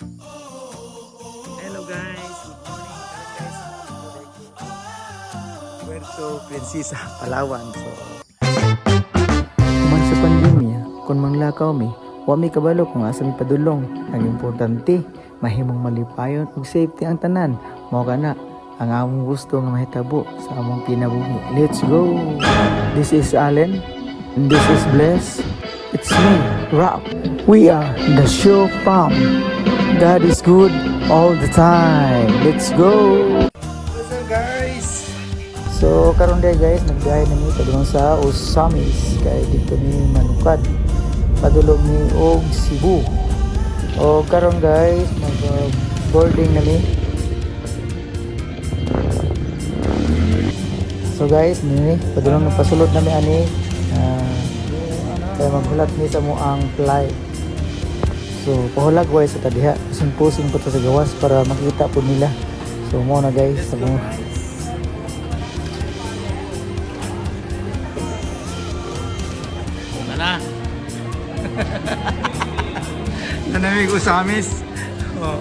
Hello guys, good morning. Guys, Puerto Princesa, Palawan. So, Human sa pandemya, kung manglakaw mi, wa mi kabalo kung asa mi padulong. Ang importante, mahimong malipayon ug safety ang tanan. Mao kana ang among gusto nga mahitabo sa among kinabuhi. Let's go. This is Allen and this is Bless. It's me, Rap. We are the show fam. God is good all the time. Let's go. what's up guys? So karon day guys, nagbiyahe na mi padulong sa Osamis kay dito ni Manukad. Padulong ni og Cebu. O karon guys, boarding na mi. So guys, ni padulong na pasulod na mi ani. Kaya maghulat mi sa mo ang flight. So pahulag way sa tadiha, pusing-pusing po to sa gawas para makita po nila. So mo na guys, sa mga Na. Nanamig Usamis. Oh.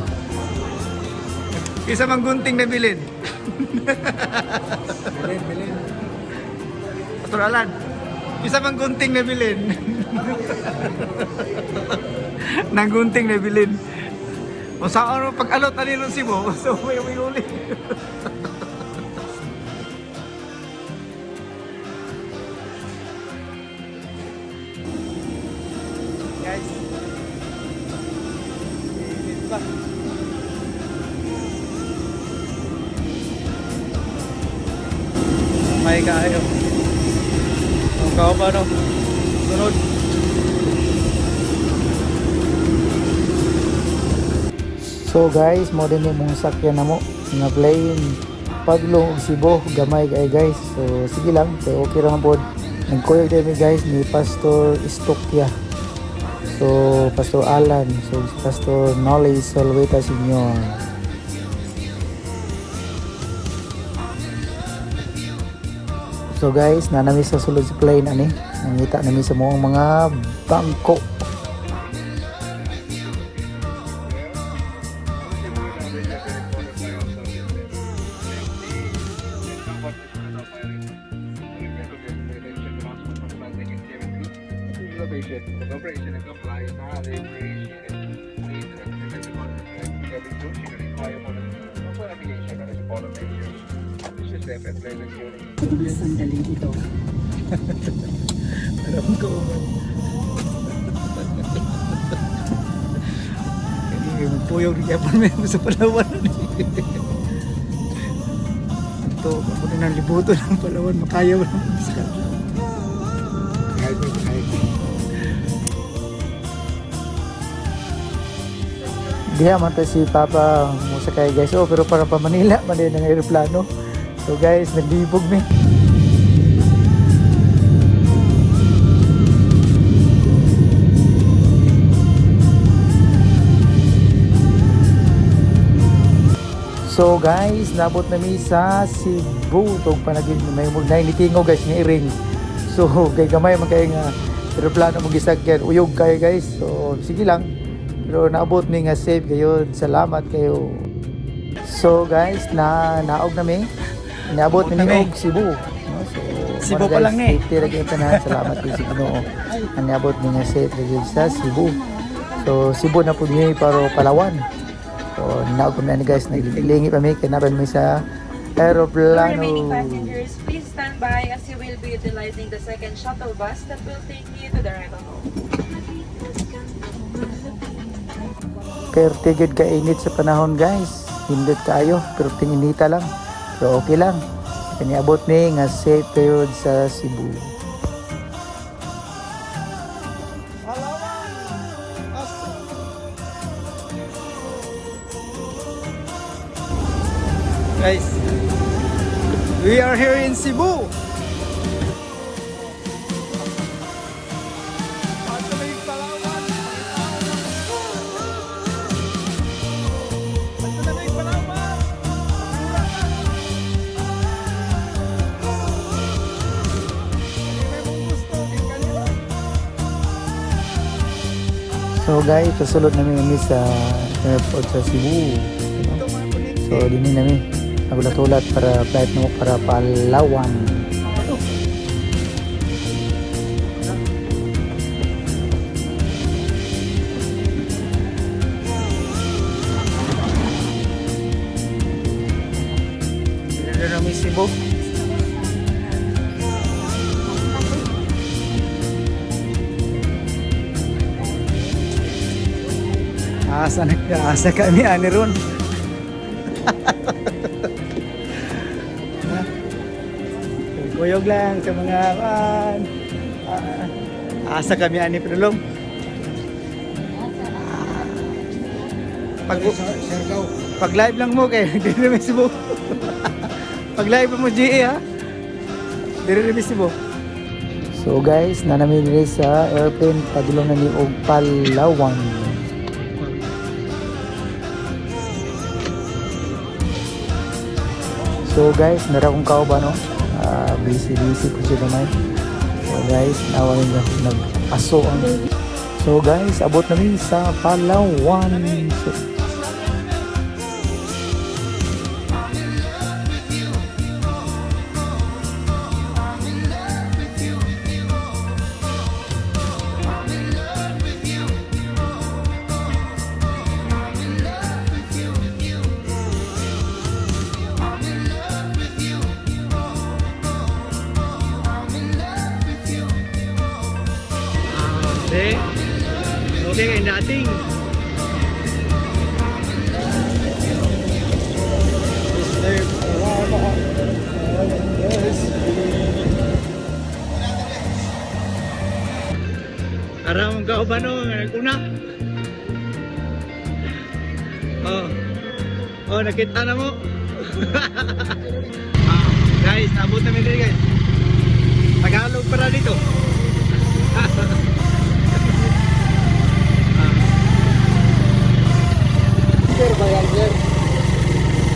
Isa mang gunting na bilid. bilin. Pastor Alan, isa mang gunting na bilin. Nang gunting na bilin. O sa ano pag-alot na nilong si Bo, so may uli. Guys. Init pa. May kayo. Ang kao pa no? Sunod. So guys, mo din yung sakyan na mo nga plane Paglo ug Cebu gamay kay guys. So sige lang, kay okay ra pod. Nagkuyog din mi guys ni Pastor Istokya. So Pastor Alan, so si Pastor Nolly Salveta Senior. So guys, nanami sa sulod sa plane ani. Nangita nami sa mga bangko. Operation and compliance highly appreciated. Please check the content every show. She can require more than for navigation and support of measures. This is safe and pleasant journey. Sandali dito. Alam ko man. Hindi magpuyog ni Japon may sa Palawan. Ito, ako na ng libuto ng Palawan, makaya mo ng biskal. Kahit mo, kahit mo. Diha man ta si Papa mo sakay guys. Oh, pero para pa Manila man din ang eroplano. So guys, naglibog mi. So guys, nabot na mi sa Cebu tong panagin may mulnay ni Tingo guys ni Iring. So kay gamay man kay nga eroplano mo gisagyan. Uyog kayo guys. So sige lang. Pero naabot mi nga safe kayo. Salamat kayo. So guys, naog na mi. Naabot mi ni og Cebu. No? So Cebu muna, pa lang ni. safety ra gyud tanan. Salamat kay sa Ginoo. Ang naabot mi nga safe ra gyud sa Cebu. So Cebu na pud mi para Palawan. So naog na ni guys, naglilingi pa mi kay naban mi sa For aeroplano. remaining passengers, please stand by as you will be utilizing the second shuttle bus that will take you to the arrival hall. Kaya tigid kainit sa panahon guys. Hindot kayo, pero tinginita lang. Pero okay lang. Kaniabot ni nga safe period sa Cebu. Guys, we are here in Cebu. So guys, pasulod namin kami sa airport sa Cebu. So dini namin nagulat-ulat para flight mo para Palawan. Dito namin Cebu. Asa kami ani ron. Kuyog lang sa mga asa kami ani Padulong. Pag live lang mo kay dili na Cebu. Pag live mo GE ha. Dili na Cebu. So guys, nanami diri sa airplane padulong na ni og Palawan. So guys, nara kong kauban no. Busy ko siya naman. So guys, nawalan na nag-aso ang. So guys, abot namin sa Palawan. So, okay kayo dating. Aram ka ba no? Nagkuna? Oh, nakita na mo? Guys, nabot namin din guys. Tagalog para dito. Sir, bayan sir.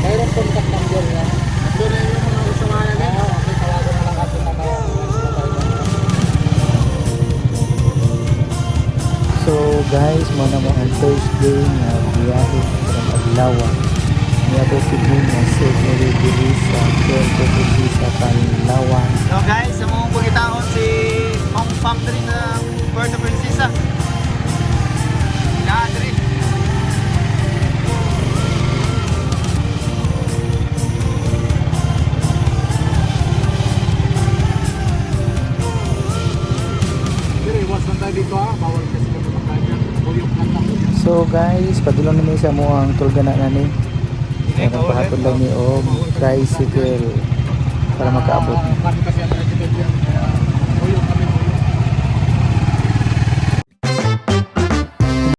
Mayroon contact number niya. Doon na yung mga usama namin. Okay, tawagan na lang atin na kaya. so guys, muna mo ang first day na biyahe from Adlawan. Niya po Cebu na safe diri sa Puerto Princesa sa Palawan. So guys, sa mga pagkitaon si Hong Factory ng Puerto Princesa. Dali. So guys, padulong namin sa mo ang tulgana na ni. Nagpahatod lang ni og tricycle para makaabot.